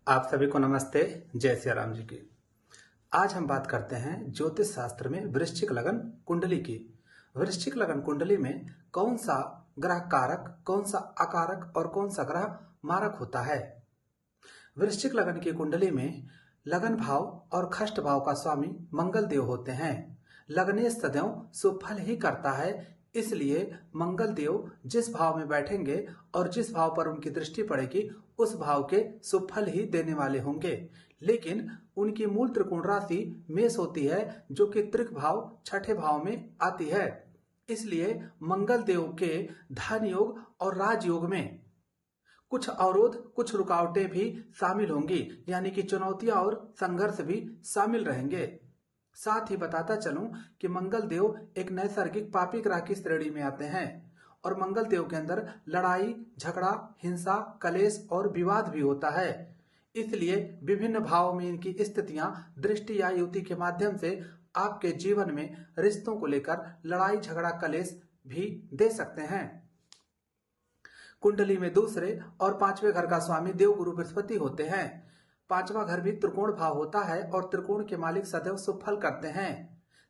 आप सभी को नमस्ते। जय सिया राम जी की। आज हम बात करते हैं ज्योतिष शास्त्र में वृश्चिक लगन कुंडली की। वृश्चिक लगन कुंडली में कौन सा ग्रह कारक, कौन सा अकारक और कौन सा ग्रह मारक होता है। वृश्चिक लगन की कुंडली में लगन भाव और खष्ट भाव का स्वामी मंगल देव होते हैं। लगनेश सदैव सुफल ही करता है, इसलिए मंगल देव जिस भाव में बैठेंगे और जिस भाव पर उनकी दृष्टि पड़ेगी उस भाव के सुफल ही देने वाले होंगे। लेकिन उनकी मूल त्रिकोण राशि मेष होती है, जो कि त्रिक भाव छठे भाव में आती है। इसलिए मंगल देव के धन योग और राजयोग में कुछ अवरोध, कुछ रुकावटें भी शामिल होंगी, यानी कि चुनौतियां और संघर्ष भी शामिल रहेंगे। साथ ही बताता चलूं कि मंगल देव एक नैसर्गिक पापी ग्रह की श्रेणी में आते हैं और मंगल देव के अंदर लड़ाई, झगड़ा, हिंसा, कलेश और विवाद भी होता है। इसलिए विभिन्न भावों में इनकी स्थितियां दृष्टि या युति के माध्यम से आपके जीवन में रिश्तों को लेकर लड़ाई, झगड़ा, कलेश भी दे सकते हैं। कुंडली में दूसरे और पांचवें घर का स्वामी देव गुरु बृहस्पति होते हैं। पांचवा घर भी त्रिकोण भाव होता है और त्रिकोण के मालिक सदैव सुफल करते हैं।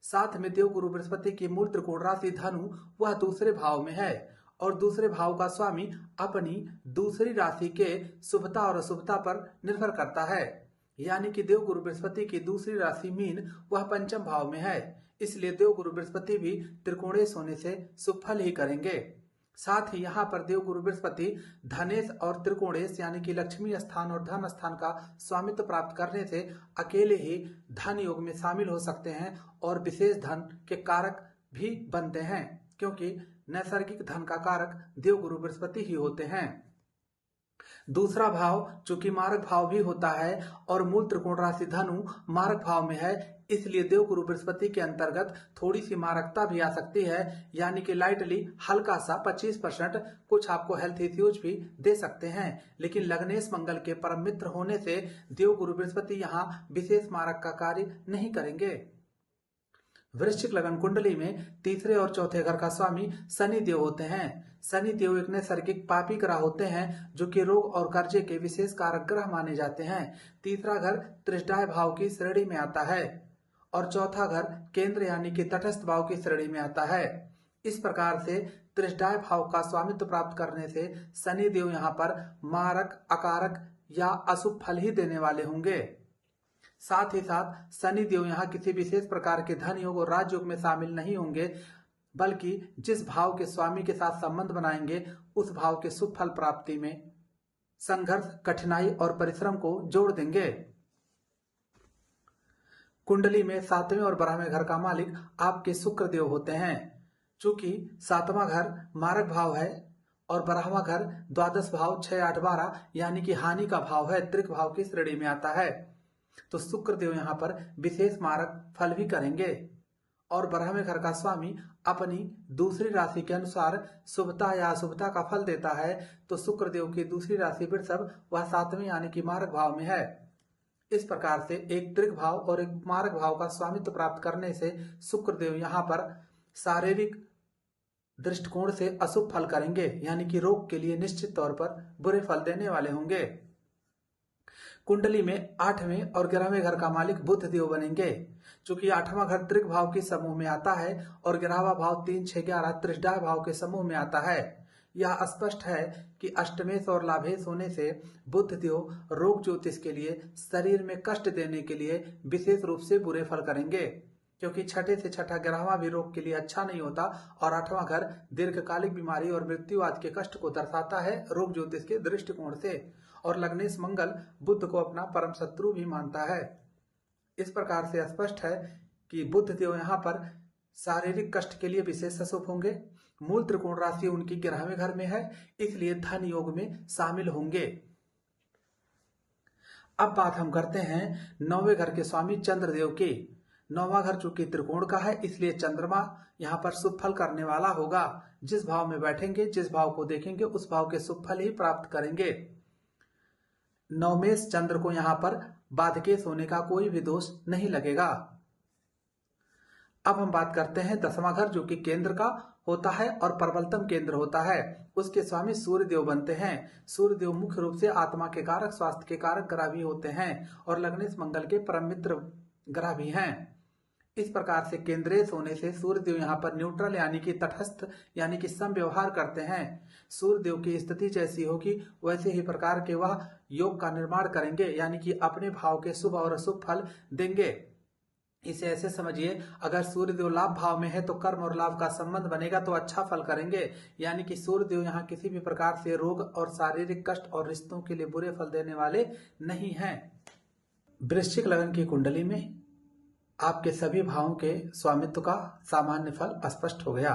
साथ में देव गुरु बृहस्पति की मूल त्रिकोण राशि धनु वह दूसरे भाव में है और दूसरे भाव का स्वामी अपनी दूसरी राशि के शुभता और अशुभता पर निर्भर करता है, यानी कि देव गुरु बृहस्पति की दूसरी राशि मीन वह पंचम भाव में है। इसलिए देव गुरु बृहस्पति भी त्रिकोणेश होने से सुफल ही करेंगे। साथ ही यहाँ पर देव गुरु बृहस्पति धनेश और त्रिकोणेश यानी कि लक्ष्मी स्थान और धन स्थान का स्वामित्व प्राप्त करने से अकेले ही धन योग में शामिल हो सकते हैं और विशेष धन के कारक भी बनते हैं, क्योंकि नैसर्गिक धन का कारक देव गुरु बृहस्पति ही होते हैं। दूसरा भाव चूंकि मारक भाव भी होता है और मूल त्रिकोण राशि धनु मारक भाव में है, इसलिए देव गुरु बृहस्पति के अंतर्गत थोड़ी सी मारकता भी आ सकती है, यानी कि लाइटली हल्का सा 25% कुछ आपको हेल्थ इश्यूज भी दे सकते हैं। लेकिन लग्नेश मंगल के परम मित्र होने से देव गुरु बृहस्पति यहाँ विशेष मारक का कार्य नहीं करेंगे। वृश्चिक लगन कुंडली में तीसरे और चौथे घर का स्वामी शनि देव होते हैं। शनि देव एक नैसर्गिक पापी ग्रह होते हैं, जो कि रोग और कर्जे के विशेष कारक ग्रह माने जाते हैं। तीसरा घर त्रिष्टाय भाव की श्रेणी में आता है और चौथा घर केंद्र यानी कि तटस्थ भाव की श्रेणी में आता है। इस प्रकार से त्रिष्टाय भाव का स्वामित्व प्राप्त करने से शनि देव यहाँ पर मारक, अकारक या अशुभ फल ही देने वाले होंगे। साथ ही साथ शनि देव यहाँ किसी विशेष प्रकार के धन योग और राजयोग में शामिल नहीं होंगे, बल्कि जिस भाव के स्वामी के साथ संबंध बनाएंगे उस भाव के शुभ फल प्राप्ति में संघर्ष, कठिनाई और परिश्रम को जोड़ देंगे। कुंडली में सातवें और 12वें घर का मालिक आपके शुक्र देव होते हैं। चूंकि सातवां घर मारक भाव है और 12वां घर द्वादश भाव 6, 8, 12 यानी कि हानि का भाव है, त्रिक भाव की श्रेणी में आता है, तो शुक्र देव यहाँ पर विशेष मारक फल भी करेंगे। और 12वें घर का स्वामी अपनी दूसरी राशि के अनुसार शुभता या अशुभता का फल देता है, तो शुक्र देव की दूसरी राशि वृषभ वह 7वें यानी कि मारक भाव में है। इस प्रकार से एक त्रिक भाव और एक मारक भाव का स्वामित्व प्राप्त करने से शुक्र देव यहाँ पर शारीरिक दृष्टिकोण से अशुभ फल करेंगे, यानी कि रोग के लिए निश्चित तौर पर बुरे फल देने वाले होंगे। कुंडली में 8वें और 11वें घर का मालिक बुध देव बनेंगे। चूंकि 8वां घर त्रिक भाव के समूह में आता है और 11वां भाव 3, 6, 11 त्रिष्टाय भाव के समूह में आता है। यह स्पष्ट है कि अष्टमेश और लाभेश होने से बुध देव रोग ज्योतिष के लिए शरीर में कष्ट देने के लिए विशेष रूप से बुरे फल करेंगे, क्योंकि छठे से छठा 11वां भी रोग के लिए अच्छा नहीं होता और 8वां घर दीर्घकालिक बीमारी और मृत्यु आदि के कष्ट को दर्शाता है रोग ज्योतिष के दृष्टिकोण से। और लग्नेश मंगल बुध को अपना परम शत्रु भी मानता है। इस प्रकार से स्पष्ट है कि बुध देव यहाँ पर शारीरिक कष्ट के लिए विशेष अशुभ होंगे। मूल त्रिकोण राशि उनकी 11वें घर में है, इसलिए धन योग में शामिल होंगे। अब बात हम करते हैं 9वें घर के स्वामी चंद्रदेव की। 9वां घर चूंकि त्रिकोण का है, इसलिए चंद्रमा यहाँ पर शुभ फल करने वाला होगा। जिस भाव में बैठेंगे, जिस भाव को देखेंगे उस भाव के शुभ फल ही प्राप्त करेंगे। नवमेश चंद्र को यहाँ पर बाधकेश होने का कोई भी दोष नहीं लगेगा। अब हम बात करते हैं 10वां घर जो कि केंद्र का होता है और प्रबलतम केंद्र होता है। उसके स्वामी सूर्य देव बनते हैं। सूर्य देव मुख्य रूप से आत्मा के कारक, स्वास्थ्य के कारक ग्रह भी होते हैं और लग्नेश मंगल के परम मित्र ग्रह भी हैं। इस प्रकार से केंद्रेश होने से सूर्य देव यहाँ पर न्यूट्रल यानी कि तटस्थ यानी कि सम व्यवहार करते हैं। सूर्य देव की स्थिति जैसी होगी वैसे ही प्रकार के वह योग का निर्माण करेंगे यानी कि अपने भाव के शुभ और अशुभ फल देंगे। इसे ऐसे समझिए, अगर सूर्य देव लाभ भाव में है तो कर्म और लाभ का संबंध बनेगा तो अच्छा फल करेंगे, यानी कि सूर्य देव यहाँ किसी भी प्रकार से रोग और शारीरिक कष्ट और रिश्तों के लिए बुरे फल देने वाले नहीं हैं। वृश्चिक लग्न की कुंडली में आपके सभी भावों के स्वामित्व का सामान्य फल स्पष्ट हो गया।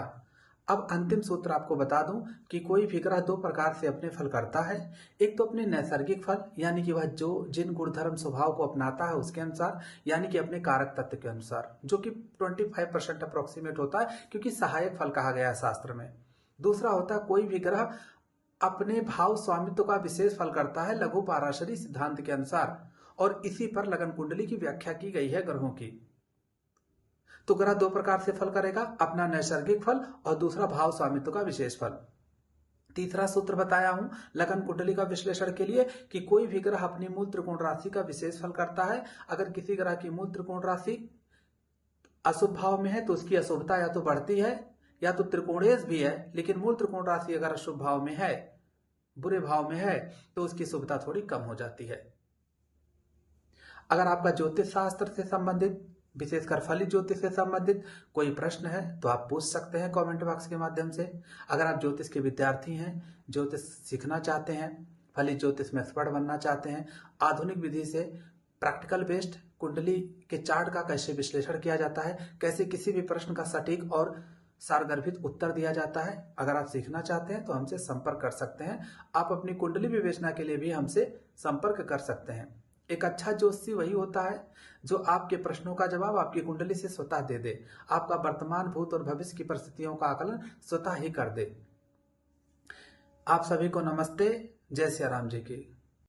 अब अंतिम सूत्र आपको बता दूं कि कोई भी ग्रह दो प्रकार से अपने फल करता है। एक तो अपने नैसर्गिक फल यानी कि वह जो जिन गुणधर्म स्वभाव को अपनाता है उसके अनुसार, यानी कि अपने कारक तत्व के अनुसार, जो कि 25% अप्रोक्सीमेट होता है क्योंकि सहायक फल कहा गया है शास्त्र में। दूसरा होता है कोई भी ग्रह अपने भाव स्वामित्व का विशेष फल करता है लघु पाराशरी सिद्धांत के अनुसार, और इसी पर लगन कुंडली की व्याख्या की गई है ग्रहों की। तो ग्रह दो प्रकार से फल करेगा, अपना नैसर्गिक फल और दूसरा भाव स्वामित्व का विशेष फल। तीसरा सूत्र बताया हूं लगन कुंडली का विश्लेषण के लिए कि कोई भी ग्रह अपनी मूल त्रिकोण राशि का विशेष फल करता है। अगर किसी ग्रह की मूल त्रिकोण राशि अशुभ भाव में है तो उसकी अशुभता या तो बढ़ती है या तो त्रिकोणेश भी है, लेकिन मूल त्रिकोण राशि अगर अशुभ भाव में है, बुरे भाव में है, तो उसकी शुभता थोड़ी कम हो जाती है। अगर आपका ज्योतिष शास्त्र से संबंधित, विशेषकर फलित ज्योतिष से संबंधित कोई प्रश्न है तो आप पूछ सकते हैं कमेंट बॉक्स के माध्यम से। अगर आप ज्योतिष के विद्यार्थी हैं, ज्योतिष सीखना चाहते हैं, फलित ज्योतिष में एक्सपर्ट बनना चाहते हैं, आधुनिक विधि से प्रैक्टिकल बेस्ड कुंडली के चार्ट का कैसे विश्लेषण किया जाता है, कैसे किसी भी प्रश्न का सटीक और सारगर्भित उत्तर दिया जाता है, अगर आप सीखना चाहते हैं तो हमसे संपर्क कर सकते हैं। आप अपनी कुंडली विवेचना के लिए भी हमसे संपर्क कर सकते हैं। एक अच्छा ज्योतिषी वही होता है जो आपके प्रश्नों का जवाब आपकी कुंडली से स्वतः दे दे, आपका वर्तमान, भूत और भविष्य की परिस्थितियों का आकलन स्वतः ही कर दे। आप सभी को नमस्ते। जय सिया राम जी की।